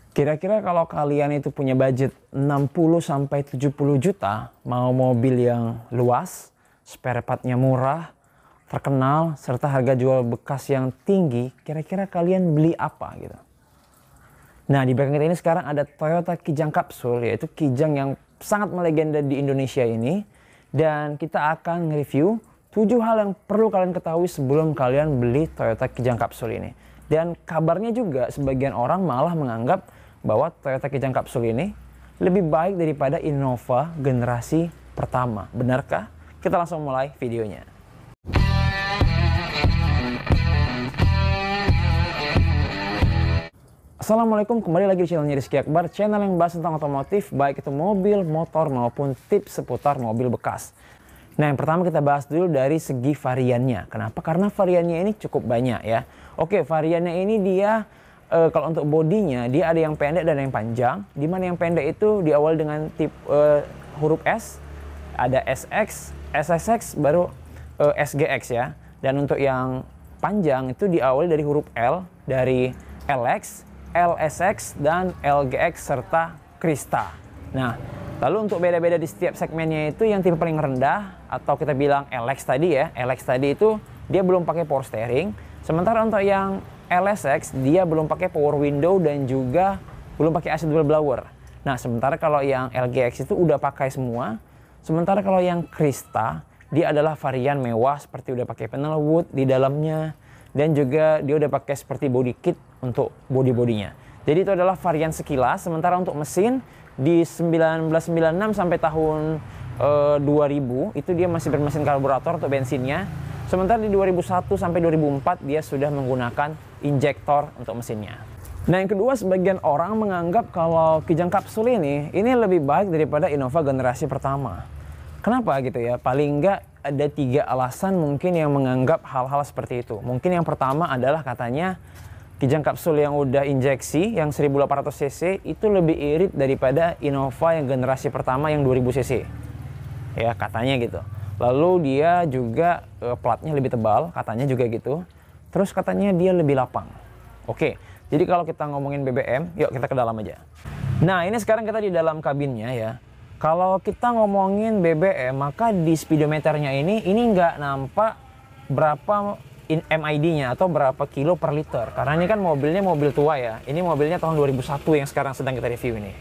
Kira-kira kalau kalian itu punya budget 60 sampai 70 juta, mau mobil yang luas, spare partnya murah, terkenal, serta harga jual bekas yang tinggi, kira-kira kalian beli apa gitu? Nah, di belakang kita ini sekarang ada Toyota Kijang Capsule, yaitu Kijang yang sangat melegenda di Indonesia ini. Dan kita akan nge-review 7 hal yang perlu kalian ketahui sebelum kalian beli Toyota Kijang Capsule ini. Dan kabarnya juga sebagian orang malah menganggap bahwa Toyota Kijang Capsule ini lebih baik daripada Innova generasi pertama. Benarkah? Kita langsung mulai videonya. Assalamualaikum, kembali lagi di channelnya Rizky Akbar, channel yang bahas tentang otomotif, baik itu mobil, motor, maupun tips seputar mobil bekas. Nah, yang pertama kita bahas dulu dari segi variannya. Kenapa? Karena variannya ini cukup banyak ya. Oke, variannya ini dia kalau untuk bodinya dia ada yang pendek dan yang panjang. Dimana yang pendek itu diawali dengan tipe huruf S, ada SX, SSX, baru SGX ya. Dan untuk yang panjang itu diawali dari huruf L, dari LX, LSX, dan LGX, serta Krista. Nah, lalu untuk beda-beda di setiap segmennya itu yang tipe paling rendah, atau kita bilang LX tadi ya, LX tadi itu dia belum pakai power steering. Sementara untuk yang LSX dia belum pakai power window dan juga belum pakai AC double blower. Nah, sementara kalau yang LGX itu udah pakai semua. Sementara kalau yang Krista dia adalah varian mewah, seperti udah pakai panel wood di dalamnya, dan juga dia udah pakai seperti body kit untuk body-bodinya. Jadi itu adalah varian sekilas. Sementara untuk mesin di 1996 sampai tahun 2000 itu dia masih bermesin karburator untuk bensinnya. Sementara di 2001 sampai 2004 dia sudah menggunakan injektor untuk mesinnya. Nah, yang kedua, sebagian orang menganggap kalau Kijang Capsule ini lebih baik daripada Innova generasi pertama. Kenapa gitu ya? Paling enggak ada 3 alasan mungkin yang menganggap hal-hal seperti itu. Mungkin yang pertama adalah katanya Kijang Capsule yang udah injeksi yang 1800 cc itu lebih irit daripada Innova yang generasi pertama yang 2000 cc. Ya, katanya gitu. Lalu dia juga platnya lebih tebal, katanya juga gitu. Terus katanya dia lebih lapang. Oke, jadi kalau kita ngomongin BBM, yuk kita ke dalam aja. Nah, ini sekarang kita di dalam kabinnya ya. Kalau kita ngomongin BBM, maka di speedometernya ini nggak nampak berapa MID-nya atau berapa kilo per liter. Karena ini kan mobilnya mobil tua ya. Ini mobilnya tahun 2001 yang sekarang sedang kita review ini.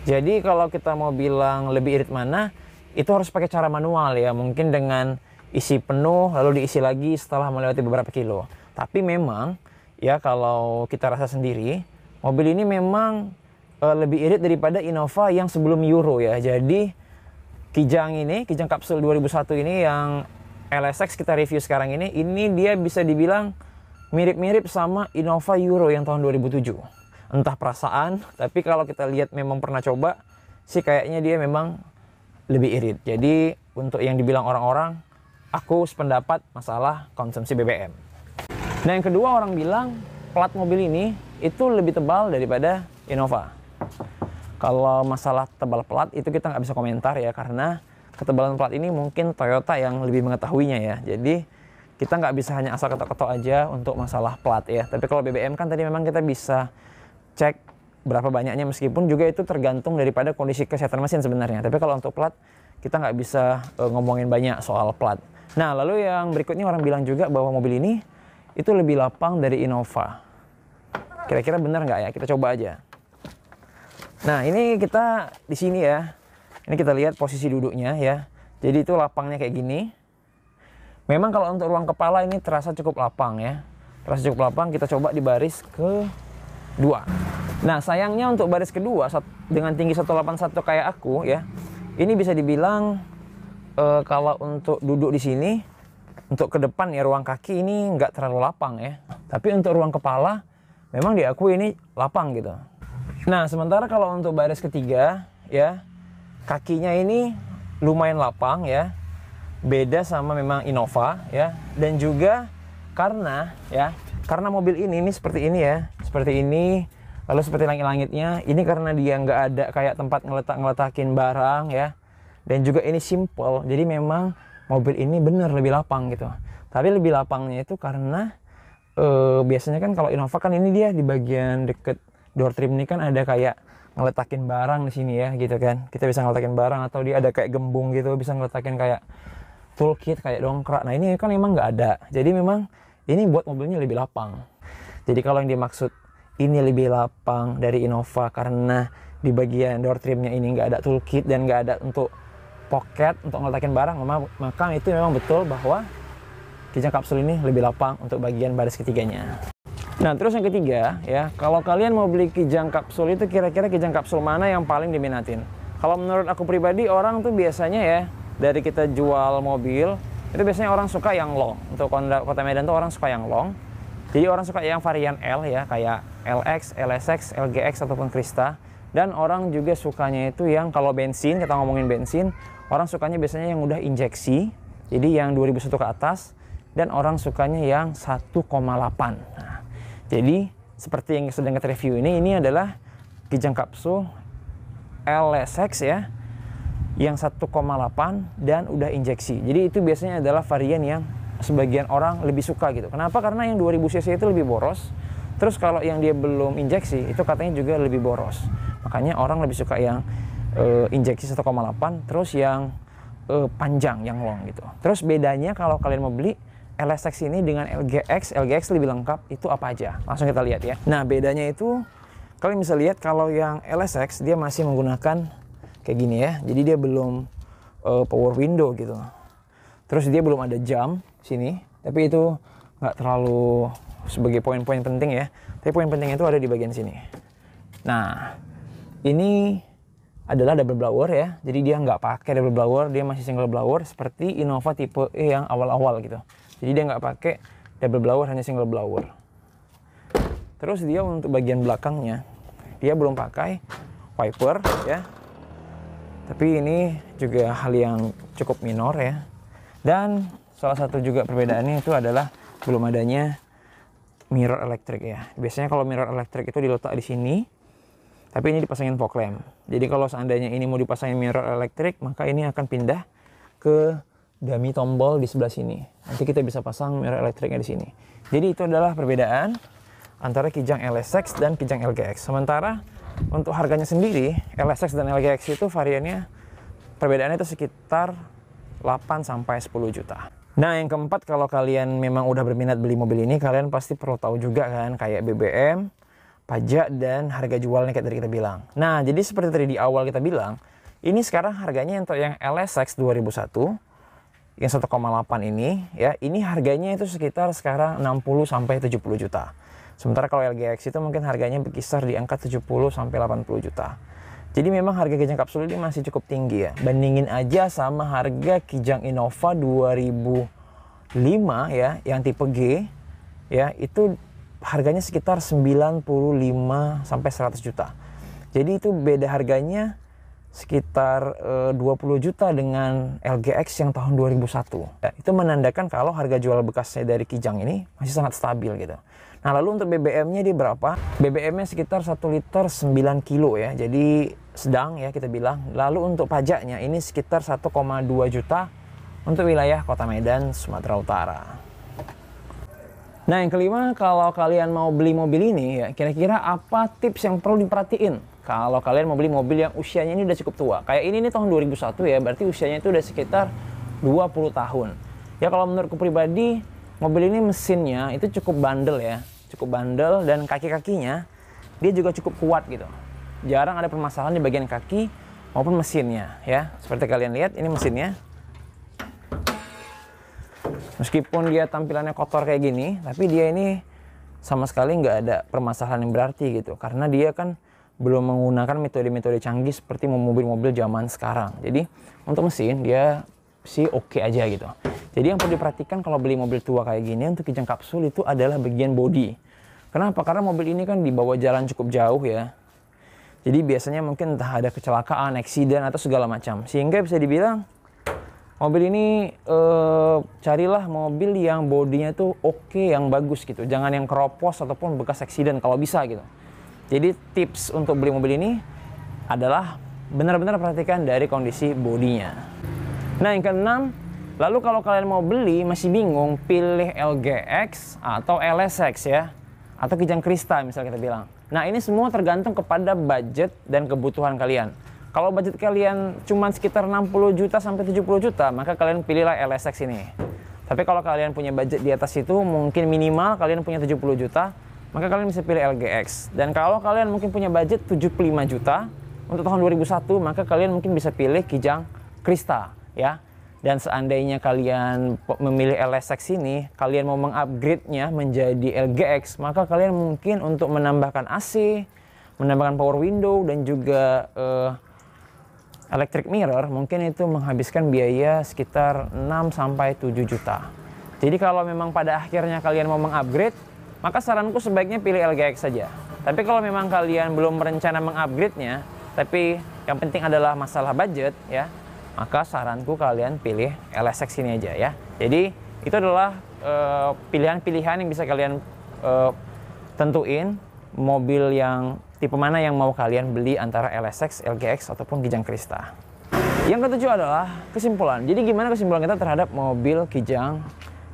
Jadi kalau kita mau bilang lebih irit mana, itu harus pakai cara manual ya. Mungkin dengan isi penuh lalu diisi lagi setelah melewati beberapa kilo. Tapi memang ya kalau kita rasa sendiri, mobil ini memang lebih irit daripada Innova yang sebelum Euro ya. Jadi Kijang Capsule 2001 ini yang LSX kita review sekarang ini dia bisa dibilang mirip-mirip sama Innova Euro yang tahun 2007. Entah perasaan, tapi kalau kita lihat memang pernah coba sih kayaknya dia memang lebih irit. Jadi untuk yang dibilang orang-orang, aku sependapat masalah konsumsi BBM. Nah, yang kedua, orang bilang plat mobil ini itu lebih tebal daripada Innova. Kalau masalah tebal plat itu kita nggak bisa komentar ya, karena ketebalan plat ini mungkin Toyota yang lebih mengetahuinya ya. Jadi kita nggak bisa hanya asal ketok-ketok aja untuk masalah plat ya. Tapi kalau BBM kan tadi memang kita bisa cek berapa banyaknya, meskipun juga itu tergantung daripada kondisi kesehatan mesin sebenarnya. Tapi kalau untuk plat kita nggak bisa ngomongin banyak soal plat. Nah, lalu yang berikutnya, orang bilang juga bahwa mobil ini itu lebih lapang dari Innova. Kira-kira benar nggak ya? Kita coba aja. Nah, ini kita di sini ya. Ini kita lihat posisi duduknya ya. Jadi itu lapangnya kayak gini. Memang kalau untuk ruang kepala ini terasa cukup lapang ya. Terasa cukup lapang. Kita coba di baris kedua. Nah, sayangnya untuk baris kedua dengan tinggi 181 kayak aku ya, ini bisa dibilang kalau untuk duduk di sini, untuk ke depan ya, ruang kaki ini nggak terlalu lapang ya. Tapi untuk ruang kepala memang diakui ini lapang gitu. Nah, sementara kalau untuk baris ketiga ya, kakinya ini lumayan lapang ya. Beda sama memang Innova ya. Dan juga karena mobil ini seperti ini ya. Seperti ini. Lalu seperti langit-langitnya, ini karena dia nggak ada kayak tempat ngeletakin barang ya. Dan juga ini simple. Jadi memang mobil ini bener lebih lapang gitu. Tapi lebih lapangnya itu karena biasanya kan kalau Innova kan ini dia di bagian deket door trim ini kan ada kayak ngeletakin barang di sini ya gitu kan. Kita bisa ngeletakin barang, atau dia ada kayak gembung gitu, bisa ngeletakin kayak toolkit, kayak dongkrak. Nah ini kan memang nggak ada. Jadi memang ini buat mobilnya lebih lapang. Jadi kalau yang dimaksud ini lebih lapang dari Innova karena di bagian door trimnya ini nggak ada toolkit dan nggak ada untuk pocket untuk ngeletakin barang, maka itu memang betul bahwa Kijang kapsul ini lebih lapang untuk bagian baris ketiganya. Nah terus yang ketiga ya, kalau kalian mau beli Kijang kapsul itu kira-kira Kijang kapsul mana yang paling diminatin? Kalau menurut aku pribadi, orang tuh biasanya ya, dari kita jual mobil itu biasanya orang suka yang long. Untuk kota Medan tuh orang suka yang long. Jadi orang suka yang varian L ya, kayak LX, LSX, LGX ataupun Krista. Dan orang juga sukanya itu yang kalau bensin, kita ngomongin bensin, orang sukanya biasanya yang udah injeksi, jadi yang 2001 ke atas. Dan orang sukanya yang 1,8. Nah, jadi seperti yang sedang kita review ini adalah Kijang kapsul LSX ya, yang 1,8 dan udah injeksi. Jadi itu biasanya adalah varian yang sebagian orang lebih suka gitu. Kenapa? Karena yang 2000 cc itu lebih boros. Terus kalau yang dia belum injeksi itu katanya juga lebih boros. Makanya orang lebih suka yang injeksi 1,8 terus yang panjang, yang long gitu. Terus bedanya kalau kalian mau beli LSX ini dengan LGX lebih lengkap itu apa aja? Langsung kita lihat ya. Nah bedanya itu kalian bisa lihat kalau yang LSX dia masih menggunakan kayak gini ya. Jadi dia belum power window gitu. Terus dia belum ada jam sini. Tapi itu nggak terlalu sebagai poin-poin penting ya. Tapi poin pentingnya itu ada di bagian sini. Nah ini adalah double blower ya. Jadi dia nggak pakai double blower, dia masih single blower seperti Innova tipe E yang awal-awal gitu. Jadi dia nggak pakai double blower, hanya single blower. Terus dia untuk bagian belakangnya dia belum pakai wiper ya. Tapi ini juga hal yang cukup minor ya. Dan salah satu juga perbedaannya itu adalah belum adanya mirror elektrik ya. Biasanya kalau mirror elektrik itu diletak di sini, tapi ini dipasangin fog lamp. Jadi kalau seandainya ini mau dipasangin mirror elektrik, maka ini akan pindah ke dummy tombol di sebelah sini. Nanti kita bisa pasang mirror elektriknya di sini. Jadi itu adalah perbedaan antara Kijang LSX dan Kijang LGX. Sementara untuk harganya sendiri, LSX dan LGX itu variannya perbedaannya itu sekitar 8 sampai 10 juta. Nah, yang keempat, kalau kalian memang udah berminat beli mobil ini, kalian pasti perlu tahu juga kan kayak BBM, pajak dan harga jualnya kayak tadi kita bilang. Nah, jadi seperti tadi di awal kita bilang, ini sekarang harganya untuk yang LSX 2001 yang 1,8 ini ya, ini harganya itu sekitar sekarang 60 sampai 70 juta. Sementara kalau LGX itu mungkin harganya berkisar di angka 70 sampai 80 juta. Jadi memang harga Kijang kapsul ini masih cukup tinggi ya. Bandingin aja sama harga Kijang Innova 2005 ya, yang tipe G ya, itu harganya sekitar 95 sampai 100 juta. Jadi itu beda harganya sekitar 20 juta dengan LGX yang tahun 2001. Ya, itu menandakan kalau harga jual bekasnya dari Kijang ini masih sangat stabil gitu. Nah lalu untuk BBM-nya dia berapa? BBM-nya sekitar 1 liter 9 kilo ya, jadi sedang ya kita bilang. Lalu untuk pajaknya ini sekitar 1,2 juta untuk wilayah Kota Medan, Sumatera Utara. Nah yang kelima, kalau kalian mau beli mobil ini ya, kira-kira apa tips yang perlu diperhatiin kalau kalian mau beli mobil yang usianya ini udah cukup tua? Kayak ini tahun 2001 ya, berarti usianya itu udah sekitar 20 tahun. Ya kalau menurutku pribadi, mobil ini mesinnya itu cukup bandel ya. Cukup bandel dan kaki-kakinya dia juga cukup kuat gitu. Jarang ada permasalahan di bagian kaki maupun mesinnya ya. Seperti kalian lihat ini mesinnya. Meskipun dia tampilannya kotor kayak gini, tapi dia ini sama sekali nggak ada permasalahan yang berarti gitu. Karena dia kan belum menggunakan metode-metode canggih seperti mobil-mobil zaman sekarang. Jadi untuk mesin dia sih oke aja gitu. Jadi yang perlu diperhatikan kalau beli mobil tua kayak gini untuk Kijang kapsul itu adalah bagian bodi. Kenapa? Karena mobil ini kan dibawa jalan cukup jauh ya. Jadi biasanya mungkin entah ada kecelakaan, eksiden atau segala macam. Sehingga bisa dibilang mobil ini carilah mobil yang bodinya tuh oke, yang bagus gitu. Jangan yang keropos ataupun bekas eksiden kalau bisa gitu. Jadi tips untuk beli mobil ini adalah benar-benar perhatikan dari kondisi bodinya. Nah yang keenam, lalu kalau kalian mau beli masih bingung pilih LGX atau LSX ya, atau Kijang Krista misalnya kita bilang. Nah, ini semua tergantung kepada budget dan kebutuhan kalian. Kalau budget kalian cuma sekitar 60 juta sampai 70 juta, maka kalian pilihlah LSX ini. Tapi kalau kalian punya budget di atas itu, mungkin minimal kalian punya 70 juta, maka kalian bisa pilih LGX. Dan kalau kalian mungkin punya budget 75 juta untuk tahun 2001, maka kalian mungkin bisa pilih Kijang Krista, ya. Dan seandainya kalian memilih LSX ini, kalian mau mengupgrade-nya menjadi LGX, maka kalian mungkin untuk menambahkan AC, menambahkan power window, dan juga electric mirror, mungkin itu menghabiskan biaya sekitar 6-7 juta. Jadi kalau memang pada akhirnya kalian mau mengupgrade, maka saranku sebaiknya pilih LGX saja. Tapi kalau memang kalian belum berencana mengupgrade-nya, tapi yang penting adalah masalah budget, ya, maka saranku kalian pilih LSX ini aja, ya. Jadi itu adalah pilihan-pilihan yang bisa kalian tentuin mobil yang tipe mana yang mau kalian beli antara LSX, LGX, ataupun Kijang Krista. Yang ketujuh adalah kesimpulan. Jadi gimana kesimpulan kita terhadap mobil Kijang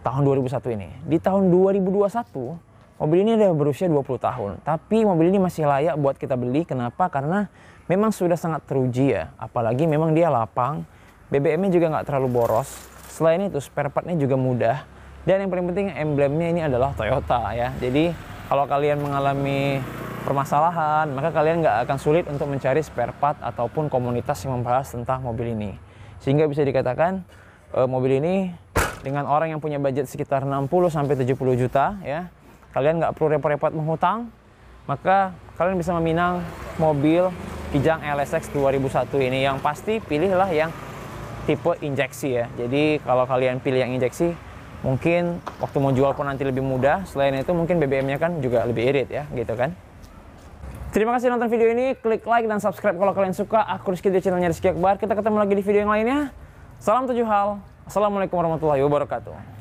tahun 2001 ini? Di tahun 2021, mobil ini udah berusia 20 tahun. Tapi mobil ini masih layak buat kita beli. Kenapa? Karena memang sudah sangat teruji ya. Apalagi memang dia lapang. BBM-nya juga nggak terlalu boros. Selain itu, spare part-nya juga mudah. Dan yang paling penting, emblemnya ini adalah Toyota ya. Jadi kalau kalian mengalami permasalahan, maka kalian nggak akan sulit untuk mencari spare part ataupun komunitas yang membahas tentang mobil ini. Sehingga bisa dikatakan mobil ini dengan orang yang punya budget sekitar 60-70 juta, ya, kalian nggak perlu repot-repot menghutang, maka kalian bisa meminang mobil Kijang LSX 2001 ini. Yang pasti pilihlah yang tipe injeksi ya. Jadi kalau kalian pilih yang injeksi, mungkin waktu mau jual pun nanti lebih mudah. Selain itu mungkin BBM-nya kan juga lebih irit ya, gitu kan. Terima kasih nonton video ini, klik like dan subscribe kalau kalian suka. Aku Rizky di channelnya Rizky Akbar. Kita ketemu lagi di video yang lainnya. Salam 7 hal. Assalamualaikum warahmatullahi wabarakatuh.